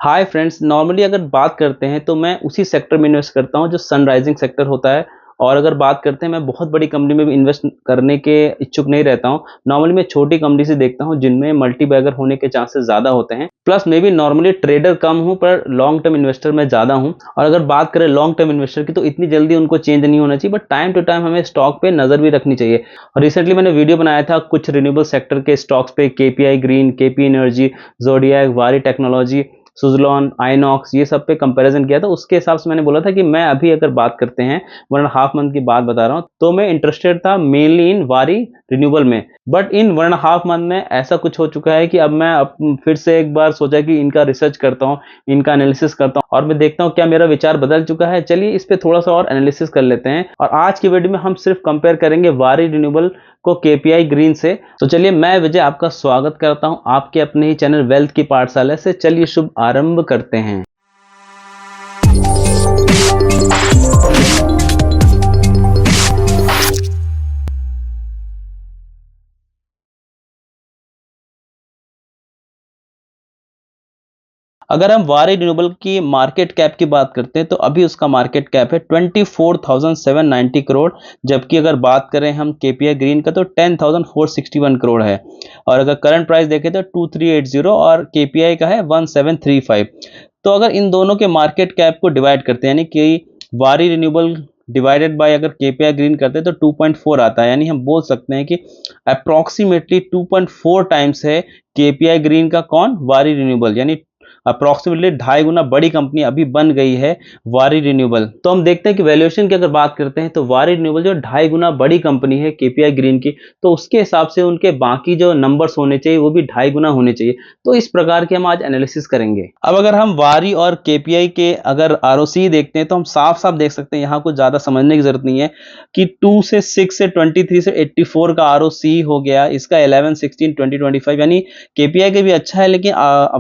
Hi friends, normally अगर बात करते हैं तो मैं उसी सेक्टर में इन्वेस्ट करता हूं जो सनराइजिंग सेक्टर होता है। और अगर बात करते हैं, मैं बहुत बड़ी कंपनी में भी इन्वेस्ट करने के इच्छुक नहीं रहता हूं। नॉर्मली मैं छोटी कंपनी से देखता हूं जिनमें मल्टी बैगर होने के चांसेस ज़्यादा होते हैं। प्लस मैं भी नॉर्मली ट्रेडर कम हूं पर लॉन्ग टर्म इन्वेस्टर मैं ज़्यादा हूं। और अगर बात करें लॉन्ग टर्म इन्वेस्टर की, तो इतनी जल्दी उनको चेंज नहीं होना चाहिए, बट टाइम टू टाइम हमें स्टॉक पे नज़र भी रखनी चाहिए। और रिसेंटली मैंने वीडियो बनाया था कुछ रिन्यूएबल सेक्टर के स्टॉक्स पे, केपीआई ग्रीन, केपी एनर्जी, जोडियाक, वारी टेक्नोलॉजी, सुजलॉन, आइनॉक्स, ये सब पे कंपैरिजन किया था। उसके हिसाब से मैंने बोला था कि मैं अभी अगर बात करते हैं 1.5 मंथ की बात बता रहा हूँ, तो मैं इंटरेस्टेड था मेनली इन वारी रिन्यूएबल में। बट इन 1.5 मंथ में ऐसा कुछ हो चुका है कि अब मैं फिर से एक बार सोचा कि इनका रिसर्च करता हूँ, इनका एनालिसिस करता हूँ और मैं देखता हूँ क्या मेरा विचार बदल चुका है। चलिए इस पे थोड़ा सा और एनालिसिस कर लेते हैं। और आज की वीडियो में हम सिर्फ कंपेयर करेंगे वारी रिन्यूएबल को केपीआई ग्रीन से। तो चलिए, मैं विजय आपका स्वागत करता हूं आपके अपने ही चैनल वेल्थ की पाठशाला से। चलिए शुभ आरंभ करते हैं। अगर हम वारी रिन्यूएबल की मार्केट कैप की बात करते हैं तो अभी उसका मार्केट कैप है 24,790 करोड़, जबकि अगर बात करें हम केपीआई ग्रीन का तो 10,461 करोड़ है। और अगर करंट प्राइस देखें तो 2380 और केपीआई का है 1735। तो अगर इन दोनों के मार्केट कैप को डिवाइड करते हैं, यानी कि वारी रिन्यूएबल डिवाइडेड बाय अगर केपीआई ग्रीन करते हैं तो 2.4 आता है। यानी हम बोल सकते हैं कि अप्रोक्सीमेटली 2.4 टाइम्स है केपीआई ग्रीन का कौन, वारी रिन्यूएबल। यानी अप्रोक्सीमेटली 2.5 गुना बड़ी कंपनी अभी बन गई है वारी रिन्यूएबल। तो हम देखते हैं कि वैल्यूएशन की अगर बात करते हैं तो वारी रिन्यूएबल जो 2.5 गुना बड़ी कंपनी है केपीआई ग्रीन की, तो उसके हिसाब से उनके बाकी जो नंबर्स होने चाहिए वो भी 2.5 गुना होने चाहिए। तो इस प्रकार के हम आज एनालिसिस करेंगे। अब अगर हम वारी और केपीआई के अगर आरओसी देखते हैं तो हम साफ साफ देख सकते हैं, यहाँ कुछ ज्यादा समझने की जरूरत नहीं है कि 2 से 6 से 23 से 84 का आरओसी हो गया, इसका 11, 16, 20, 25, यानी केपीआई के भी अच्छा है, लेकिन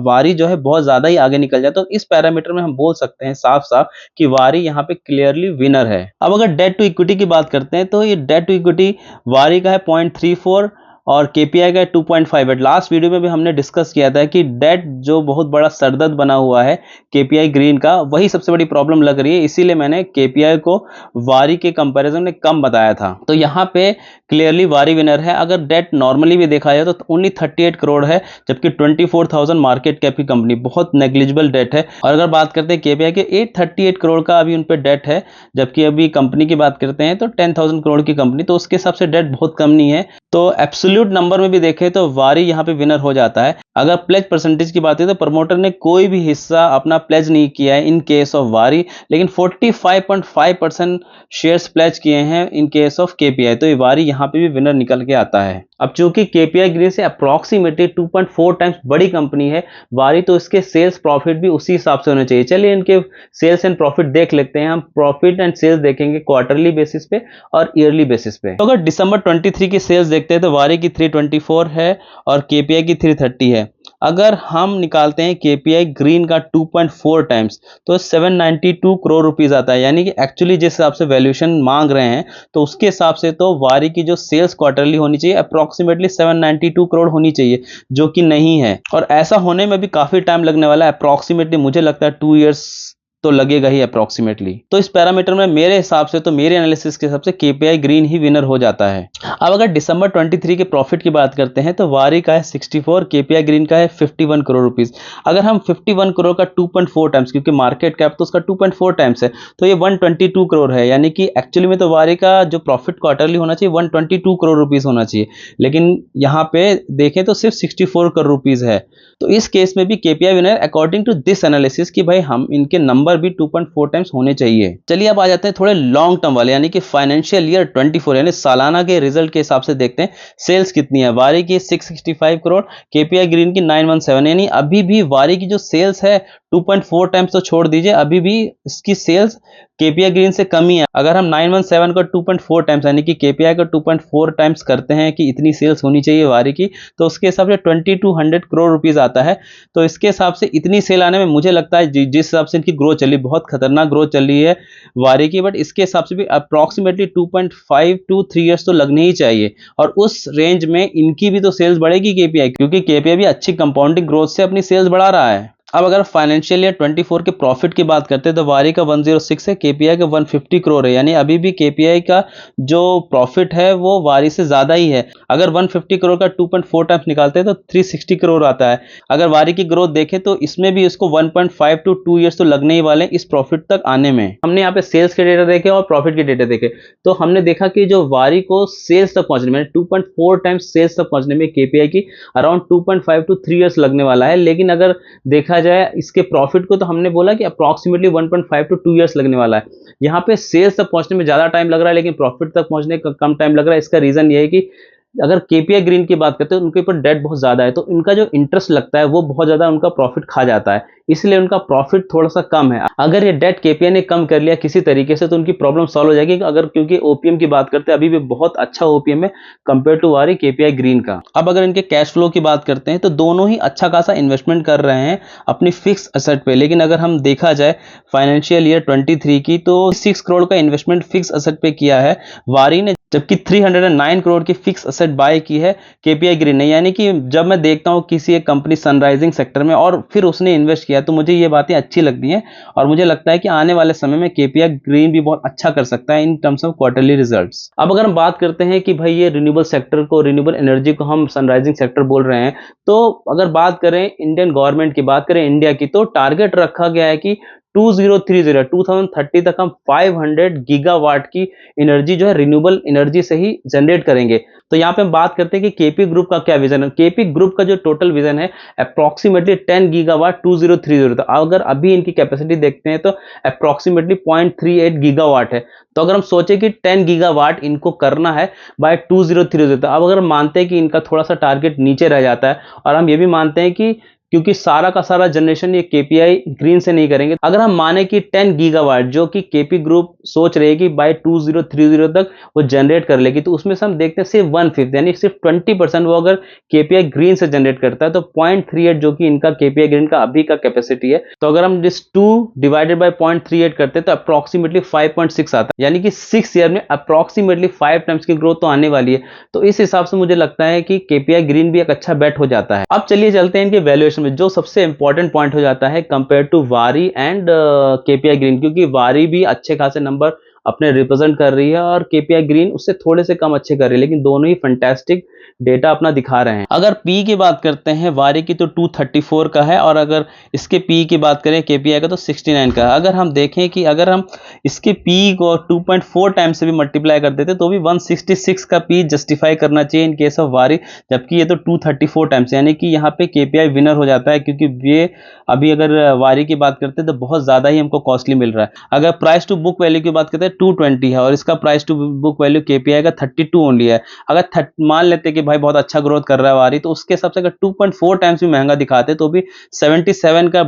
वारी जो है बहुत ज्यादा ही आगे निकल जाए। तो इस पैरामीटर में हम बोल सकते हैं साफ साफ कि वारी यहाँ पे क्लियरली विनर है। अब अगर डेट टू इक्विटी की बात करते हैं तो ये डेट टू इक्विटी वारी का है 0.34 और केपीआई का 2.5 है। लास्ट वीडियो में भी हमने डिस्कस किया था कि डेट जो बहुत बड़ा सरदर्द बना हुआ है केपीआई ग्रीन का, वही सबसे बड़ी प्रॉब्लम लग रही है, इसीलिए मैंने केपीआई को वारी के कंपैरिजन में कम बताया था। तो यहाँ पे क्लियरली वारी विनर है। अगर डेट नॉर्मली भी देखा जाए तो ओनली 38 करोड़ है, जबकि 24,000 मार्केट कैप की कंपनी, बहुत नेग्लिजिबल डेट है। और अगर बात करते हैं केपीआई के 838 करोड़ का अभी उन पे डेट है, जबकि अभी कंपनी की बात करते हैं तो 10,000 करोड़ की कंपनी, तो उसके हिसाब से डेट बहुत कम नहीं है। तो एब्सोल्यूट नंबर में भी देखें तो वारी यहाँ पे विनर हो जाता है। अगर प्लेज परसेंटेज की बात है तो प्रमोटर ने कोई भी हिस्सा अपना प्लेज नहीं किया है इन केस ऑफ वारी, लेकिन 45.5% शेयर्स प्लेज किए हैं इन केस ऑफ केपीआई। तो ये वारी यहाँ पे भी विनर निकल के आता है। अब चूंकि केपीआई ग्रीन से अप्रोक्सीमेटली 2.4 टाइम्स बड़ी कंपनी है वारी, तो इसके सेल्स प्रॉफिट भी उसी हिसाब से होने चाहिए। चलिए इनके सेल्स एंड प्रॉफिट देख लेते हैं। हम प्रॉफिट एंड सेल्स देखेंगे क्वार्टरली बेसिस पे और ईयरली बेसिस पे। तो अगर दिसंबर 23 की सेल्स देखते हैं तो वारी की 324 है और केपीआई की 330 है। अगर हम निकालते हैं केपीआई ग्रीन का 2.4 टाइम्स तो 792 करोड़ रुपीस आता है। यानी कि एक्चुअली जिस हिसाब से वैल्यूएशन मांग रहे हैं तो उसके हिसाब से तो वारी की जो सेल्स क्वार्टरली होनी चाहिए अप्रोक्सीमेटली 792 करोड़ होनी चाहिए, जो कि नहीं है। और ऐसा होने में भी काफी टाइम लगने वाला है, अप्रोक्सीमेटली मुझे लगता है 2 इयर्स तो लगेगा ही अप्रोक्सीमेटली। तो इस पैरामीटर में मेरे हिसाब से, तो मेरे एनालिसिस के हिसाब से केपीआई ग्रीन ही विनर हो जाता है। अब अगर दिसंबर 23 के प्रॉफिट की बात करते हैं तो वारी का है 64, केपीआई ग्रीन का है 51 करोड़ रुपीस। अगर हम 51 करोड़ का 2.4 टाइम्स, क्योंकि मार्केट कैप तो उसका 2.4 टाइम्स है, तो ये 122 करोड़ है। यानी कि एक्चुअली में तो वारी का जो प्रॉफिट क्वार्टरली होना चाहिए 122 करोड़ रुपीस होना चाहिए, लेकिन यहाँ पे देखें तो सिर्फ 64 करोड़ रुपीस है। तो इस केस में भी KPI winner according to this analysis कि भाई हम इनके नंबर भी 2.4 टाइम्स होने चाहिए। चलिए अब आ जाते हैं थोड़े लॉन्ग टर्म वाले, यानी कि फाइनेंशियल ईयर 24 यानी सालाना के रिजल्ट के हिसाब से देखते हैं सेल्स कितनी है। वारी की 665 करोड़, केपीआई ग्रीन की 917। यानी अभी भी वारी की जो सेल्स है 2.4 टाइम्स तो छोड़ दीजिए, अभी भी इसकी सेल्स केपीआई ग्रीन से कम ही है। अगर हम 917 का 2.4 टाइम्स यानी कि केपीआई का 2.4 टाइम्स करते हैं कि इतनी सेल्स होनी चाहिए वारी की, तो उसके हिसाब से 2200 करोड़ रुपीस आता है। तो इसके हिसाब से इतनी सेल आने में मुझे लगता है जिस हिसाब से इनकी ग्रोथ चली, बहुत खतरनाक ग्रोथ चली है वारी की, बट इसके हिसाब से भी अप्रोक्सीमेटली 2.5 to 3 इयर्स तो लगने ही चाहिए। और उस रेंज में इनकी भी तो सेल्स बढ़ेगी केपीआई, क्योंकि केपीआई भी अच्छी कंपाउंडिंग ग्रोथ से अपनी सेल्स बढ़ा रहा है। अब अगर फाइनेंशियल ईयर 24 के प्रॉफिट की बात करते हैं तो वारी का 106 है, केपीआई का 150 करोड़ है, यानी अभी भी केपीआई का जो प्रॉफिट है वो वारी से ज़्यादा ही है। अगर 150 करोड़ का 2.4 टाइम्स निकालते हैं तो 360 करोड़ आता है। अगर वारी की ग्रोथ देखें तो इसमें भी इसको 1.5 to 2 ईयर्स तो लगने ही वाले हैं इस प्रॉफिट तक आने में। हमने यहाँ पे सेल्स के डेटा देखे और प्रॉफिट के डेटा देखे, तो हमने देखा कि जो वारी को सेल्स तक पहुंचने में 2.4 टाइम्स सेल्स तक पहुंचने में केपीआई की अराउंड 2.5 to 3 ईयर्स लगने वाला है। लेकिन अगर देखा जाए इसके प्रॉफिट को, तो हमने बोला कि अप्रॉक्सीमेटली 1.5 to 2 ईयर्स लगने वाला है। यहाँ पे सेल्स तक पहुंचने में ज्यादा टाइम लग रहा है लेकिन प्रॉफिट तक पहुंचने का कम टाइम लग रहा है। इसका रीजन ये है कि अगर केपीआई ग्रीन की बात करते हैं तो उनके ऊपर डेट बहुत ज्यादा है, तो इनका जो इंटरेस्ट लगता है वो बहुत ज्यादा उनका प्रॉफिट खा जाता है, इसलिए उनका प्रॉफिट थोड़ा सा कम है। अगर ये डेट केपीआई ने कम कर लिया किसी तरीके से तो उनकी प्रॉब्लम सॉल्व हो जाएगी। अगर क्योंकि ओपीएम की बात करते हैं अभी भी बहुत अच्छा ओपीएम है कंपेयर टू वारी केपीआई ग्रीन का। अब अगर इनके कैश फ्लो की बात करते हैं तो दोनों ही अच्छा खासा इन्वेस्टमेंट कर रहे हैं अपनी फिक्स एसेट पे। लेकिन अगर हम देखा जाए फाइनेंशियल ईयर 23 की तो 6 करोड़ का इन्वेस्टमेंट फिक्स एसेट पे किया है वारी ने, जबकि 309 करोड़ की फिक्स एसेट बाय की है केपीआई ग्रीन ने। यानी कि जब मैं देखता हूं किसी एक कंपनी सनराइजिंग सेक्टर में और फिर उसने इन्वेस्ट किया तो मुझे ये बातें अच्छी लगती हैं और मुझे लगता है कि आने वाले समय में केपीआई ग्रीन भी बहुत अच्छा कर सकता है in terms of quarterly results. अब अगर हम बात करते हैं कि भाई ये रिन्यूएबल सेक्टर को, रिन्यूएबल एनर्जी को हम सनराइजिंग सेक्टर बोल रहे हैं, तो अगर बात करें इंडियन गवर्नमेंट की, बात करें इंडिया की, तो टारगेट रखा गया है कि 2030 तक हम 500 गीगावाट की एनर्जी जो है रिन्यूएबल एनर्जी से ही जनरेट करेंगे। तो यहाँ पे हम बात करते हैं कि केपी ग्रुप का क्या विजन है। केपी ग्रुप का जो टोटल विजन है अप्रोक्सीमेटली 10 गीगावाट 2030। तो अगर अभी इनकी कैपेसिटी देखते हैं तो अप्रोक्सीमेटली 0.38 गीगावाट है। तो अगर हम सोचे कि 10 गीगावाट इनको करना है बाय 2030, तो अब अगर मानते हैं कि इनका थोड़ा सा टारगेट नीचे रह जाता है और हम ये भी मानते हैं कि क्योंकि सारा का सारा जनरेशन ये केपीआई ग्रीन से नहीं करेंगे, अगर हम माने कि 10 गीगावाट जो कि केपी ग्रुप सोच रहे कि बाय 2030 तक वो जनरेट कर लेगी, तो उसमें से हम देखते हैं सिर्फ 1/5 यानी सिर्फ 20% वो अगर केपीआई ग्रीन से जनरेट करता है तो 0.38 जो कि इनका केपीआई ग्रीन का अभी का कैपेसिटी है। तो अगर हम दिस 2 डिवाइडेड बाय 0.38 करते हैं तो अप्रोक्सीमेटली 5.6 आता है, यानी कि 6 ईयर में अप्रोक्सीमेटली 5 टाइम्स की ग्रोथ तो आने वाली है। तो इस हिसाब से मुझे लगता है कि केपीआई ग्रीन भी एक अच्छा बेट हो जाता है। अब चलिए चलते हैं इनके वैल्यूएशन में, जो सबसे इंपॉर्टेंट पॉइंट हो जाता है कंपेयर टू वारी एंड केपीआई ग्रीन, क्योंकि वारी भी अच्छे खासे नंबर अपने रिप्रेजेंट कर रही है और केपीआई ग्रीन उससे थोड़े से कम अच्छे कर रही है, लेकिन दोनों ही फैंटास्टिक डेटा अपना दिखा रहे हैं। अगर पी की बात करते हैं वारी की तो 234 का है और अगर इसके पी की बात करें केपीआई का तो 69 का है। अगर हम देखें कि अगर हम इसके पी को 2.4 टाइम्स से भी मल्टीप्लाई कर देते तो भी 166 का पी जस्टिफाई करना चाहिए इन केस ऑफ वारी, जबकि ये तो 234 टाइम्स, यानी कि यहाँ पे केपीआई विनर हो जाता है क्योंकि ये अभी अगर वारी की बात करते हैं तो बहुत ज्यादा ही हमको कॉस्टली मिल रहा है। अगर प्राइस टू बुक वैल्यू की बात करते हैं 220 है और इसका price to book value KPI का 32 ओनली है। अगर मान लेते हैं कि भाई बहुत अच्छा ग्रोथ कर रहा है वारी, तो उसके हिसाब से अगर 2.4 टाइम्स भी महंगा दिखाते तो भी 77 का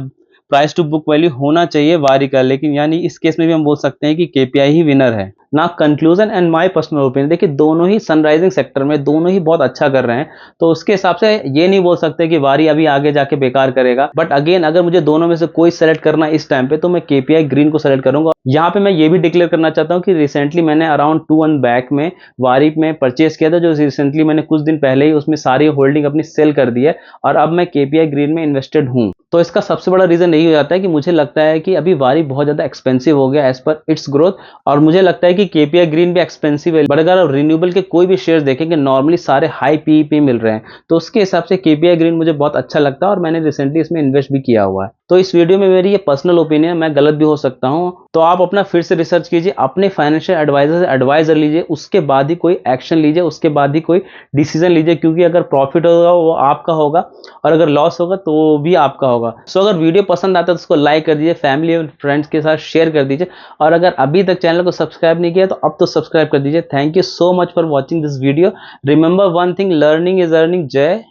प्राइस टू बुक वैल्यू होना चाहिए वारी का। लेकिन यानी इस केस में भी हम बोल सकते हैं कि केपीआई ही विनर है ना। Conclusion and my personal opinion, देखिए दोनों ही सनराइजिंग सेक्टर में दोनों ही बहुत अच्छा कर रहे हैं, तो उसके हिसाब से ये नहीं बोल सकते कि वारी अभी आगे जाके बेकार करेगा। बट अगेन अगर मुझे दोनों में से कोई सेलेक्ट करना इस टाइम पे तो मैं केपीआई ग्रीन को सेलेक्ट करूंगा। यहाँ पे मैं ये भी डिक्लेयर करना चाहता हूँ कि रिसेंटली मैंने अराउंड 2 मंथ बैक में वारी में परचेस किया था, जो रिसेंटली मैंने कुछ दिन पहले ही उसमें सारी होल्डिंग अपनी सेल कर दी है और अब मैं केपीआई ग्रीन में इन्वेस्टेड हूँ। तो इसका सबसे बड़ा रीजन यही हो जाता है कि मुझे लगता है कि अभी वारी बहुत ज्यादा एक्सपेंसिव हो गया एज पर इट्स ग्रोथ, और मुझे लगता है कि केपीआई ग्रीन भी एक्सपेंसिव है। बट अगर आप रिन्यूएबल के कोई भी शेयर्स देखेंगे नॉर्मली सारे हाई पीई पे मिल रहे हैं, तो उसके हिसाब से केपीआई ग्रीन मुझे बहुत अच्छा लगता है और मैंने रिसेंटली इसमें इन्वेस्ट भी किया हुआ है। तो इस वीडियो में मेरी ये पर्सनल ओपिनियन, मैं गलत भी हो सकता हूं, तो आप अपना फिर से रिसर्च कीजिए, अपने फाइनेंशियल एडवाइजर से एडवाइजर लीजिए, उसके बाद ही कोई एक्शन लीजिए, उसके बाद ही कोई डिसीजन लीजिए, क्योंकि अगर प्रॉफिट होगा वो आपका होगा और अगर लॉस होगा तो भी आपका होगा। सो अगर वीडियो पसंद आता है तो उसको लाइक कर दीजिए, फैमिली और फ्रेंड्स के साथ शेयर कर दीजिए, और अगर अभी तक चैनल को सब्सक्राइब नहीं किया तो अब तो सब्सक्राइब कर दीजिए। Thank you so much for watching this video. Remember one thing, learning is earning. जय